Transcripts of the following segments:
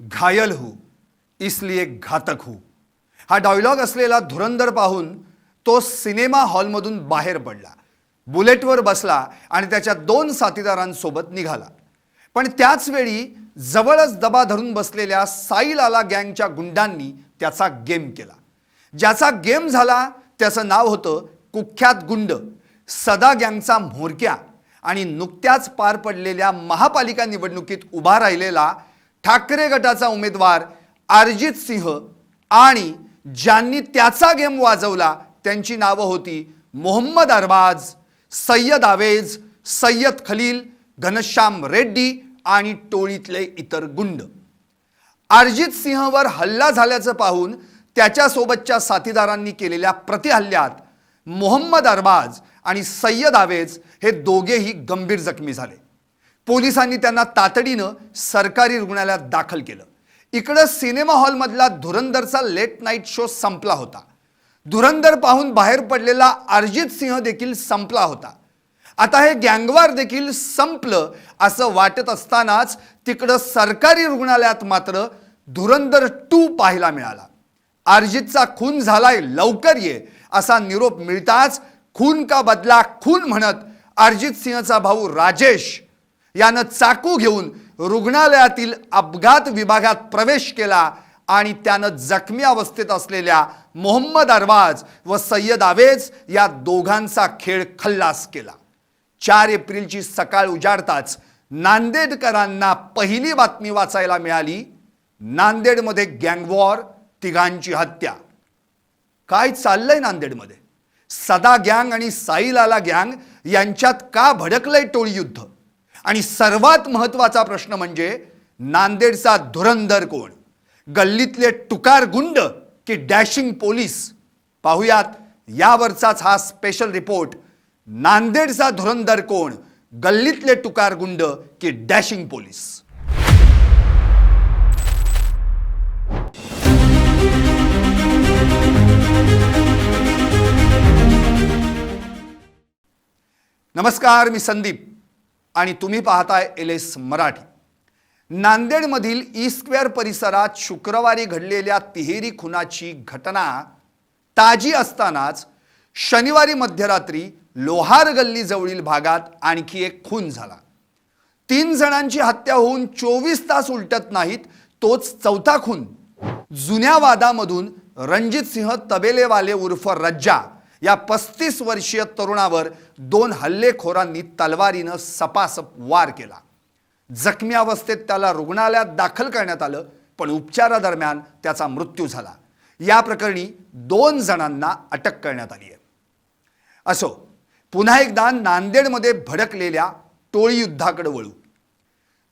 घायल हूं इसलिए घातक हूं, हा डायलॉग असलेला धुरंधर पाहून तो सिनेमा हॉलमधून बाहेर पडला, बुलेटवर बसला आणि त्याच्या 2 साथीदारांसोबत निघाला. पण त्याच वेळी जवळच दबा धरून बसलेल्या साईलाला गँगच्या गुंडांनी त्याचा गेम केला. ज्याचा गेम झाला त्याचं नाव होतं कुख्यात गुंड, सदा गँगचा म्होरक्या आणि नुकत्याच पार पडलेल्या महापालिका निवडणुकीत उभा राहिलेला ठाकरे गटाचा उमेदवार अर्जित सिंह. आणि ज्यांनी त्याचा गेम वाजवला त्यांची नावं होती मोहम्मद अरबाज, सय्यद आवेज, सय्यद खलील, घनश्याम रेड्डी आणि टोळीतले इतर गुंड. अर्जित सिंहवर हल्ला झाल्याचं पाहून त्याच्यासोबतच्या साथीदारांनी केलेल्या प्रतिहल्ल्यात मोहम्मद अरबाज आणि सय्यद आवेज हे दोघेही गंभीर जखमी झाले. पोलिसांनी त्यांना तातडीनं सरकारी रुग्णालयात दाखल केलं. इकडं सिनेमा हॉलमधला धुरंधरचा लेट नाईट शो संपला होता. धुरंधर पाहून बाहेर पडलेला अर्जित सिंह देखील संपला होता. आता हे गँगवार देखील संपलं असं वाटत असतानाच तिकडं सरकारी रुग्णालयात मात्र धुरंधर 2 पाहायला मिळाला. अर्जितचा खून झालाय, लवकर ये असा निरोप मिळताच खून का बदला खून म्हणत अर्जित सिंहचा भाऊ राजेश यानं चाकू घेऊन रुग्णालयातील अपघात विभागात प्रवेश केला आणि त्यानं जखमी अवस्थेत असलेल्या मोहम्मद अरबाज व सय्यद आवेज या दोघांचा खेळ खल्लास केला. 4 एप्रिलची सकाळ उजाडताच नांदेडकरांना पहिली बातमी वाचायला मिळाली. नांदेडमध्ये गँगवॉर, तिघांची हत्या. काय चाललंय नांदेडमध्ये? सदा गँग आणि साईलाला गँग यांच्यात का भडकलंय टोळी युद्ध? आणि सर्वात महत्त्वाचा प्रश्न म्हणजे नांदेडचा धुरंधर कोण? गल्लीतले टुकार गुंड की डॅशिंग पोलीस? पाहुयात यावरचाच हा स्पेशल रिपोर्ट. नांदेडचा धुरंधर कोण? गल्लीतले टुकार गुंड की डॅशिंग पोलीस? नमस्कार, मी संदीप आणि तुम्ही पाहताय LS मराठी. नांदेडमधील ई स्क्वेअर परिसरात शुक्रवारी घडलेल्या तिहेरी खुनाची घटना ताजी असतानाच शनिवारी मध्यरात्री लोहार गल्ली जवळील भागात आणखी एक खून झाला. 3 जणांची हत्या होऊन 24 तास उलटत नाहीत तोच 4था खून. जुन्या वादामधून रणजित सिंह तबेलेवाले उर्फ रज्जा या 35 वर्षीय तरुणावर 2 हल्लेखोरांनी तलवारीनं सपासप वार केला. जखमी अवस्थेत त्याला रुग्णालयात दाखल करण्यात आलं, पण उपचारादरम्यान त्याचा मृत्यू झाला. या प्रकरणी 2 जणांना अटक करण्यात आली आहे. असो, पुन्हा एकदा नांदेडमध्ये भडकलेल्या टोळी युद्धाकडे वळू.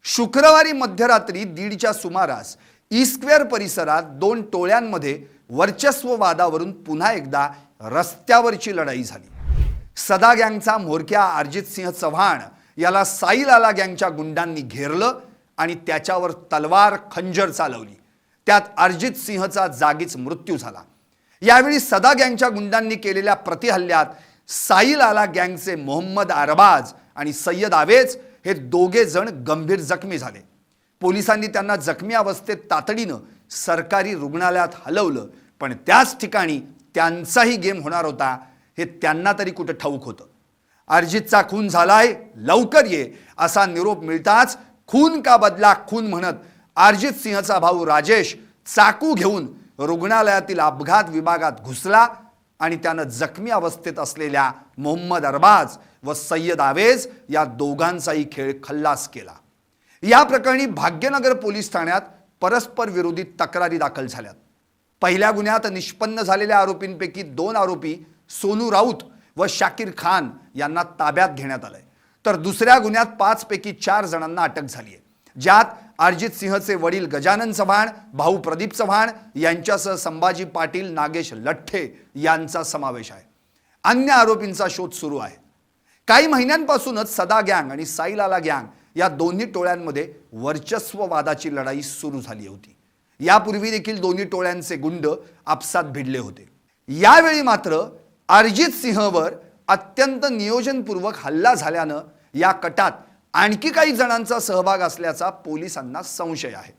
शुक्रवारी मध्यरात्री 1:30च्या सुमारास ई स्क्वेअर परिसरात 2 टोळ्यांमध्ये वर्चस्व वादावरून पुन्हा एकदा रस्त्यावरची लढाई झाली. सदा गँगचा म्होरक्या अर्जित सिंह चव्हाण याला साईलाला गँगच्या गुंडांनी घेरलं आणि त्याच्यावर तलवार खंजर चालवली. त्यात अर्जित सिंहचा जागीच मृत्यू झाला. यावेळी सदा गँगच्या गुंडांनी केलेल्या प्रतिहल्ल्यात साईलाला गँगचे मोहम्मद अरबाज आणि सय्यद आवेज हे दोघे जण गंभीर जखमी झाले. पोलिसांनी त्यांना जखमी अवस्थेत तातडीनं सरकारी रुग्णालयात हलवलं, पण त्याच ठिकाणी त्यांचाही गेम होणार होता हे त्यांना तरी कुठं ठाऊक होतं. अर्जितचा खून झालाय, लवकर ये असा निरोप मिळताच खून का बदला खून म्हणत अर्जित सिंहचा भाऊ राजेश चाकू घेऊन रुग्णालयातील अपघात विभागात घुसला आणि त्यानं जखमी अवस्थेत असलेल्या मोहम्मद अरबाज व सय्यद आवेज या दोघांचाही खेळ खल्लास केला. या प्रकरणी भाग्यनगर पोलीस ठाण्यात परस्पर विरोधी तक्रारी दाखल झाल्यात. पहिल्या गुन्ह्यात निष्पन्न झालेल्या आरोपींपैकी 2 आरोपी सोनू राऊत व शाकीर खान यांना ताब्यात घेण्यात आलंय, तर दुसऱ्या गुन्ह्यात 5 पैकी 4 जणांना अटक झाली आहे, ज्यात अर्जित सिंहचे वडील गजानन चव्हाण, भाऊ प्रदीप चव्हाण यांच्यासह संभाजी पाटील, नागेश लठ्ठे यांचा समावेश आहे. अन्य आरोपींचा शोध सुरू आहे. काही महिन्यांपासूनच सदा गँग आणि साईलाला गँग या दोन्ही टोळ्यांमध्ये वर्चस्ववादाची लढाई सुरू झाली होती. यापूर्वी देखील दोन्ही टोळ्यांचे गुंड आपसात भिडले होते. यावेळी मात्र अर्जित सिंहवर अत्यंत नियोजनपूर्वक हल्ला झाल्यानं या कटात आणखी काही जणांचा सहभाग असल्याचा पोलिसांना संशय आहे.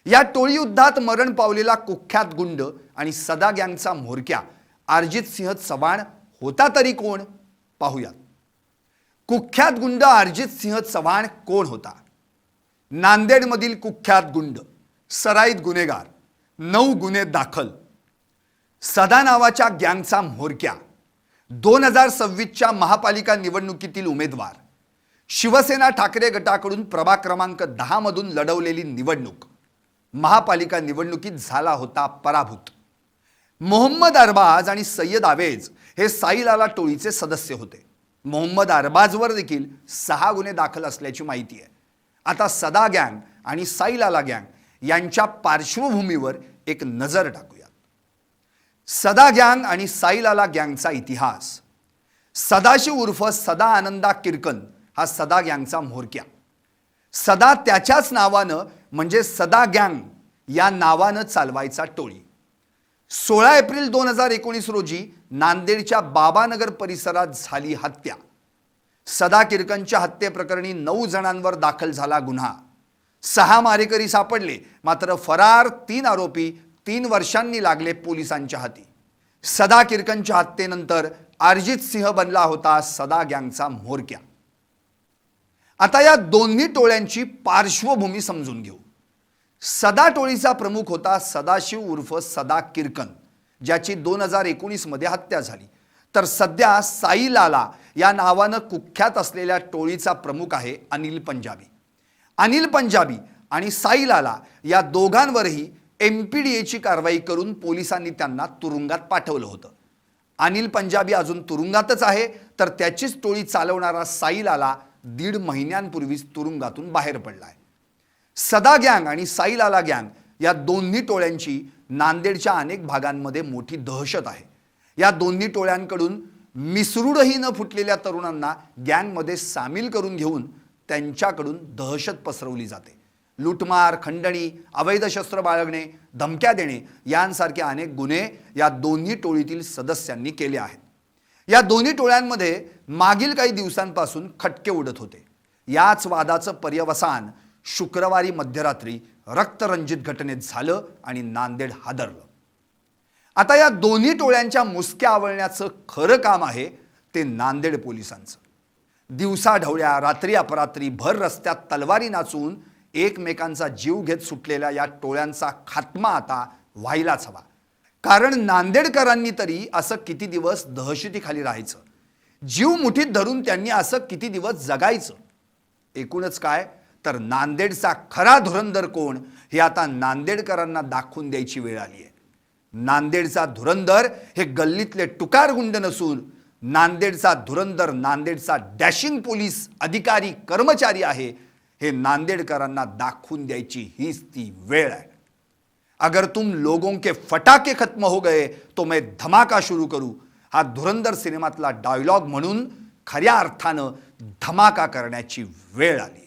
या टोळी युद्धात मरण पावलेला कुख्यात गुंड आणि सदा गँगचा म्होरक्या अर्जित सिंह चव्हाण होता तरी कोण, पाहूयात. कुख्यात गुंड अर्जित सिंह चव्हाण कोण होता? नांदेडमधील कुख्यात गुंड, सराईत गुन्हेगार, 9 गुन्हे दाखल, सदा नावाच्या गँगचा म्होरक्या, 2026च्या महापालिका निवडणुकीतील उमेदवार, शिवसेना ठाकरे गटाकडून प्रभाग क्रमांक 10 मधून लढवलेली निवडणूक, महापालिका निवडणुकीत झाला होता पराभूत. मोहम्मद अरबाज आणि सय्यद आवेज हे साईलाला टोळीचे सदस्य होते. मोहम्मद अरबाजवर देखील 6 गुन्हे दाखल असल्याची माहिती आहे. आता सदा गँग आणि साईलाला गँग यांच्या पार्श्वभूमीवर एक नजर टाकूयात. सदा गँग आणि साईलाला गँगचा इतिहास. सदाशिव उर्फ सदा आनंदा किरकन हा सदा गँगचा म्होरक्या. सदा त्याच्याच नावानं म्हणजे सदा गँग या नावानं चालवायचा टोळी. 16 एप्रिल 2019 रोजी नांदेडच्या बाबानगर परिसरात झाली हत्या. सदा किरकनच्या हत्येप्रकरणी 9 जणांवर दाखल झाला गुन्हा. 6 मारेकरी सापडले, मात्र फरार 3 आरोपी 3 वर्षांनी लागले पोलिसांच्या हाती. सदा किरकनच्या हत्येनंतर अर्जित सिंह बनला होता सदा गँगचा म्होरक्या. आता या दोन्ही टोळ्यांची पार्श्वभूमी समजून घेऊ. सदा टोळीचा प्रमुख होता सदाशिव उर्फ सदा किरकन, ज्याची 2019 मध्ये हत्या झाली. तर सध्या साईलाला या नावानं कुख्यात असलेल्या टोळीचा प्रमुख आहे अनिल पंजाबी. अनिल पंजाबी आणि साईलाला या दोघांवरही MPDAची कारवाई करून पोलिसांनी त्यांना तुरुंगात पाठवलं होतं. अनिल पंजाबी अजून तुरुंगातच आहे, तर त्याचीच टोळी चालवणारा साईलाला 1.5 महिन्यांपूर्वीच तुरुंगातून बाहेर पडलाय. सदा गँग आणि साईलाला गँग या दोन्ही टोळ्यांची नांदेडच्या अनेक भागांमध्ये मोठी दहशत आहे. या दोन्ही टोळ्यांकडून मिसरूडही न फुटलेल्या तरुणांना गँगमध्ये सामील करून घेऊन त्यांच्याकडून दहशत पसरवली जाते. लूटमार, खंडणी, अवैध शस्त्र बाळगणे, धमक्या देणे यांसारखे अनेक गुन्हे या दोन्ही टोळीतील सदस्यांनी केले आहेत. या दोन्ही टोळ्यांमध्ये मागील काही दिवसांपासून खटके उडत होते. याच वादाचं पर्यवसान शुक्रवारी मध्यरात्री रक्तरंजित घटनेत झालं आणि नांदेड हादरलं. आता या दोन्ही टोळ्यांच्या मुसक्या आवळण्याचं खरं काम आहे ते नांदेड पोलिसांचं. दिवसाढवळ्या, रात्री अपरात्री भर रस्त्यात तलवारी नाचून एकमेकांचा जीव घेत सुटलेल्या या टोळ्यांचा खात्मा आता व्हायलाच हवा. कारण नांदेडकरांनी तरी असं किती दिवस दहशतीखाली राहायचं, जीव मुठीत धरून त्यांनी असं किती दिवस जगायचं. एकूणच काय तर नांदेडचा खरा धुरंदर कोण हे आता नांदेडकरांना दाखवून द्यायची वेळ आली आहे. नांदेडचा धुरंदर हे गल्लीतले टुकार गुंड नसून नांदेडचा धुरंदर नांदेडचा डॅशिंग पोलीस अधिकारी कर्मचारी आहे. हे नांदेडकरांना दाखवून द्यायची हीच ती वेळ आहे. अगर तुम लोगों के फटाके खत्म हो गए तो मैं धमाका शुरू करूं, हा धुरंदर सिनेमातला डायलॉग म्हणून खऱ्या अर्थानं धमाका करण्याची वेळ आली.